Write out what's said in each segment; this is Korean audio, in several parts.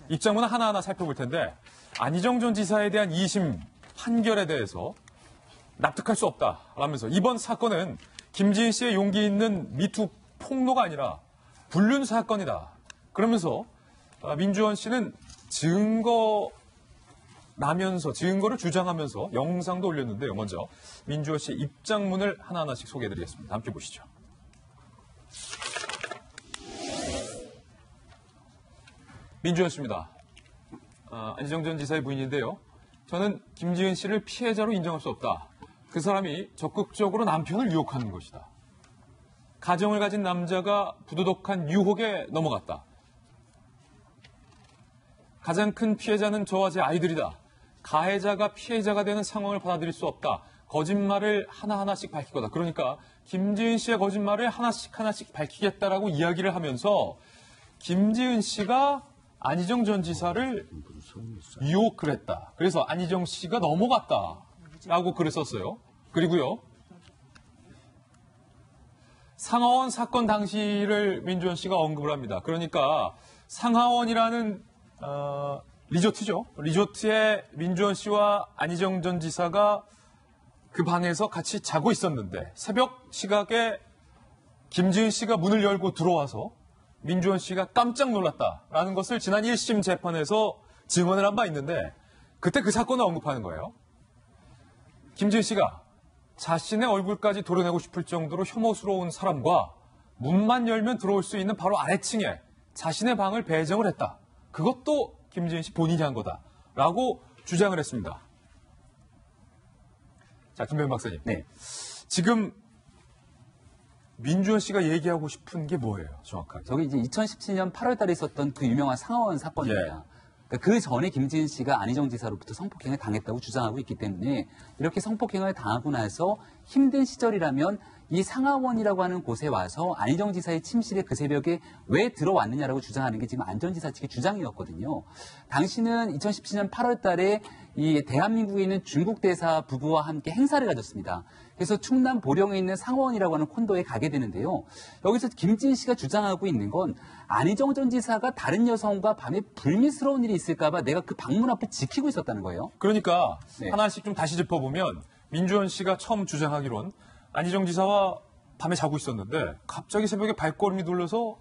입장문 하나하나 살펴볼 텐데 안희정 전 지사에 대한 2심 판결에 대해서 납득할 수 없다라면서 이번 사건은 김지은 씨의 용기 있는 미투 폭로가 아니라 불륜 사건이다. 그러면서 민주원 씨는 증거를 주장하면서 영상도 올렸는데요. 먼저 민주원 씨 입장문을 하나하나씩 소개해드리겠습니다. 함께 보시죠. 민주원 씨입니다. 안희정 전 지사의 부인인데요. 저는 김지은 씨를 피해자로 인정할 수 없다. 그 사람이 적극적으로 남편을 유혹하는 것이다. 가정을 가진 남자가 부도덕한 유혹에 넘어갔다. 가장 큰 피해자는 저와 제 아이들이다. 가해자가 피해자가 되는 상황을 받아들일 수 없다. 거짓말을 하나하나씩 밝힐 거다. 그러니까 김지은 씨의 거짓말을 하나씩 밝히겠다라고 이야기를 하면서 김지은 씨가 안희정 전 지사를 유혹을 했다. 그래서 안희정 씨가 넘어갔다라고 글을 썼어요. 그리고요. 상하원 사건 당시를 민주원 씨가 언급을 합니다. 그러니까 상하원이라는 리조트죠. 리조트에 민주원 씨와 안희정 전 지사가 그 방에서 같이 자고 있었는데 새벽 시각에 김지은 씨가 문을 열고 들어와서 민주원 씨가 깜짝 놀랐다라는 것을 지난 1심 재판에서 증언을 한 바 있는데 그때 그 사건을 언급하는 거예요. 김지은 씨가 자신의 얼굴까지 도려내고 싶을 정도로 혐오스러운 사람과 문만 열면 들어올 수 있는 바로 아래층에 자신의 방을 배정을 했다. 그것도 김지은 씨 본인이 한 거다라고 주장을 했습니다. 자, 김병현 박사님. 네. 지금 민주원 씨가 얘기하고 싶은 게 뭐예요, 정확하게? 저게 이제 2017년 8월 달에 있었던 그 유명한 상하원 사건입니다. 그러니까 그 전에 김지은 씨가 안희정 지사로부터 성폭행을 당했다고 주장하고 있기 때문에 이렇게 성폭행을 당하고 나서 힘든 시절이라면 이 상하원이라고 하는 곳에 와서 안희정 지사의 침실에 그 새벽에 왜 들어왔느냐라고 주장하는 게 지금 안 전 지사 측의 주장이었거든요. 당시는 2017년 8월 달에 이 대한민국에 있는 중국 대사 부부와 함께 행사를 가졌습니다. 그래서 충남 보령에 있는 상하원이라고 하는 콘도에 가게 되는데요. 여기서 김지은 씨가 주장하고 있는 건 안희정 전 지사가 다른 여성과 밤에 불미스러운 일이 있을까 봐 내가 그 방문 앞을 지키고 있었다는 거예요. 그러니까 하나씩 좀 다시 짚어보면 민주원 씨가 처음 주장하기론 안희정 지사와 밤에 자고 있었는데 갑자기 새벽에 발걸음이 놀라서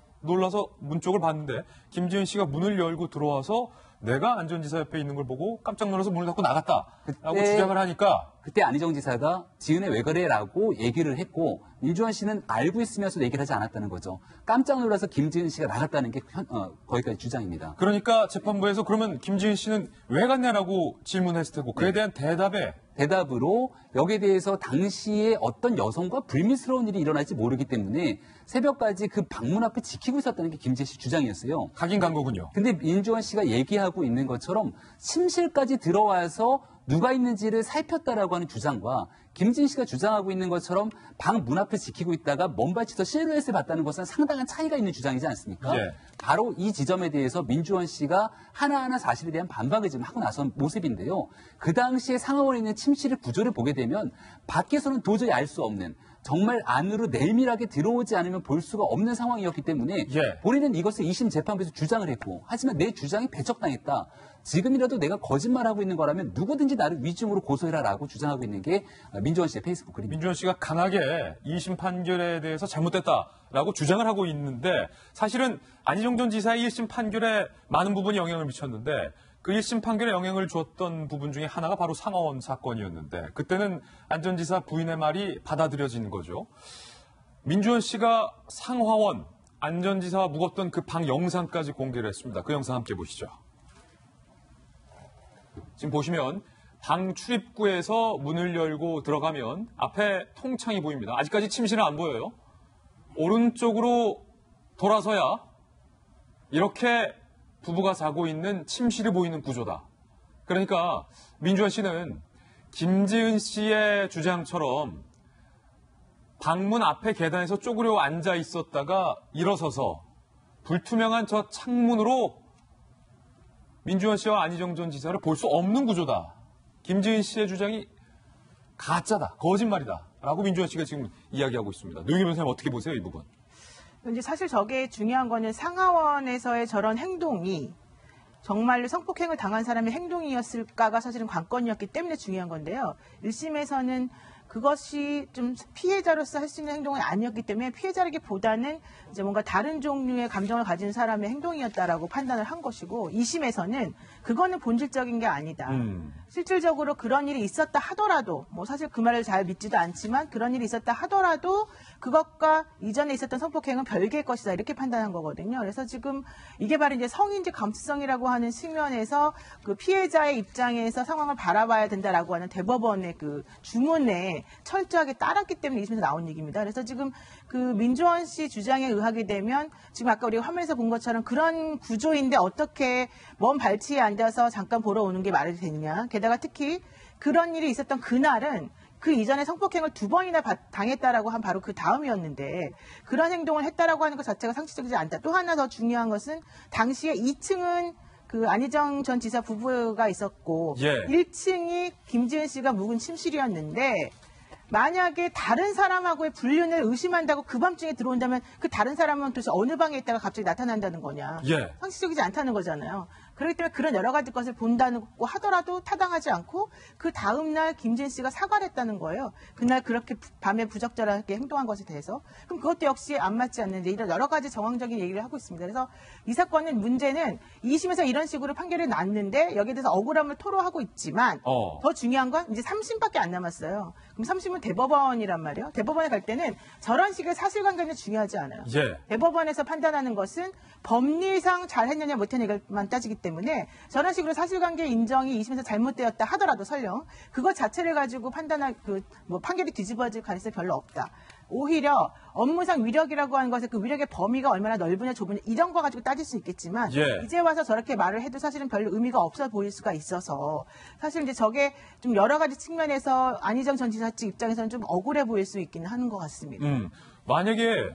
문 쪽을 봤는데 김지은 씨가 문을 열고 들어와서 내가 안 전 지사 옆에 있는 걸 보고 깜짝 놀라서 문을 닫고 나갔다라고 주장을 하니까 그때 안희정 지사가 지은에 왜 그래라고 얘기를 했고 민주원 씨는 알고 있으면서도 얘기를 하지 않았다는 거죠. 깜짝 놀라서 김지은 씨가 나갔다는 게 거기까지 주장입니다. 그러니까 재판부에서 그러면 김지은 씨는 왜 갔냐라고 질문했을 테고 그에 대한 대답으로 여기에 대해서 당시에 어떤 여성과 불미스러운 일이 일어날지 모르기 때문에 새벽까지 그 방문 앞에 지키고 있었다는 게 김지은 씨 주장이었어요. 가긴 간 거군요. 근데 민주원 씨가 얘기하고 있는 것처럼 침실까지 들어와서 누가 있는지를 살폈다라고 하는 주장과 김지은 씨가 주장하고 있는 것처럼 방 문 앞을 지키고 있다가 먼발치서 실루엣을 봤다는 것은 상당한 차이가 있는 주장이지 않습니까? 예. 바로 이 지점에 대해서 민주원 씨가 하나하나 사실에 대한 반박을 지금 하고 나선 모습인데요. 그 당시에 상하원에 있는 침실의 구조를 보게 되면 밖에서는 도저히 알 수 없는 정말 안으로 내밀하게 들어오지 않으면 볼 수가 없는 상황이었기 때문에 본인은 이것을 2심 재판부에서 주장을 했고 하지만 내 주장이 배척당했다. 지금이라도 내가 거짓말하고 있는 거라면 누구든지 나를 위증으로 고소해라라고 주장하고 있는 게 민주원 씨의 페이스북 글입니다. 민주원 씨가 강하게 2심 판결에 대해서 잘못됐다라고 주장을 하고 있는데 사실은 안희정 전 지사의 1심 판결에 많은 부분이 영향을 미쳤는데 그 1심 판결에 영향을 줬던 부분 중에 하나가 바로 상하원 사건이었는데 그때는 안 전 지사 부인의 말이 받아들여진 거죠. 민주원 씨가 상하원 안 전 지사와 묵었던 그 방 영상까지 공개를 했습니다. 그 영상 함께 보시죠. 지금 보시면 방 출입구에서 문을 열고 들어가면 앞에 통창이 보입니다. 아직까지 침실은 안 보여요. 오른쪽으로 돌아서야 이렇게 부부가 자고 있는 침실이 보이는 구조다. 그러니까 민주원 씨는 김지은 씨의 주장처럼 방문 앞에 계단에서 쪼그려 앉아 있었다가 일어서서 불투명한 저 창문으로 민주원 씨와 안희정 전 지사를 볼 수 없는 구조다. 김지은 씨의 주장이 가짜다, 거짓말이다 라고 민주원 씨가 지금 이야기하고 있습니다. 노영희 변호사님 어떻게 보세요, 이 부분? 이제 사실 저게 중요한 거는 상하원에서의 저런 행동이 정말로 성폭행을 당한 사람의 행동이었을까가 사실은 관건이었기 때문에 중요한 건데요. 1심에서는 그것이 좀 피해자로서 할 수 있는 행동이 아니었기 때문에 피해자라기보다는 이제 뭔가 다른 종류의 감정을 가진 사람의 행동이었다라고 판단을 한 것이고 2심에서는 그거는 본질적인 게 아니다. 실질적으로 그런 일이 있었다 하더라도 뭐 사실 그 말을 잘 믿지도 않지만 그런 일이 있었다 하더라도 그것과 이전에 있었던 성폭행은 별개의 것이다 이렇게 판단한 거거든요. 그래서 지금 이게 바로 이제 성인지 감수성이라고 하는 측면에서 그 피해자의 입장에서 상황을 바라봐야 된다라고 하는 대법원의 그 주문에 철저하게 따랐기 때문에 2심에서 나온 얘기입니다. 그래서 지금 그 민주원 씨 주장에 의하게 되면 지금 아까 우리가 화면에서 본 것처럼 그런 구조인데 어떻게 먼 발치에 앉아서 잠깐 보러 오는 게 말이 되느냐. 게다가 특히 그런 일이 있었던 그날은 그 이전에 성폭행을 2번이나 당했다라고 한 바로 그 다음이었는데 그런 행동을 했다라고 하는 것 자체가 상식적이지 않다. 또 하나 더 중요한 것은 당시에 2층은 그 안희정 전 지사 부부가 있었고 1층이 김지은 씨가 묵은 침실이었는데 만약에 다른 사람하고의 불륜을 의심한다고 그 밤중에 들어온다면 그 다른 사람은 도대체 어느 방에 있다가 갑자기 나타난다는 거냐. 상식적이지 않다는 거잖아요. 그렇기 때문에 그런 여러 가지 것을 본다고 하더라도 타당하지 않고 그 다음날 김진 씨가 사과를 했다는 거예요. 그날 그렇게 밤에 부적절하게 행동한 것에 대해서. 그럼 그것도 역시 안 맞지 않는데 이런 여러 가지 정황적인 얘기를 하고 있습니다. 그래서 이 사건은 문제는 2심에서 이런 식으로 판결이 났는데 여기에 대해서 억울함을 토로하고 있지만 더 중요한 건 이제 3심밖에 안 남았어요. 그럼 3심은 대법원이란 말이에요. 대법원에 갈 때는 저런 식의 사실관계는 중요하지 않아요. 대법원에서 판단하는 것은 법리상 잘했느냐 못했느냐만 따지기 때문에 저런 식으로 사실관계 인정이 2심에서 잘못되었다 하더라도 설령 그것 자체를 가지고 판단할 판결이 뒤집어질 가능성이 별로 없다. 오히려 업무상 위력이라고 하는 것에 그 위력의 범위가 얼마나 넓으냐 좁으냐 이런 거 가지고 따질 수 있겠지만 이제 와서 저렇게 말을 해도 사실은 별로 의미가 없어 보일 수가 있어서 사실 이제 저게 좀 여러 가지 측면에서 안희정 전 지사 측 입장에서는 좀 억울해 보일 수 있기는 하는 것 같습니다. 만약에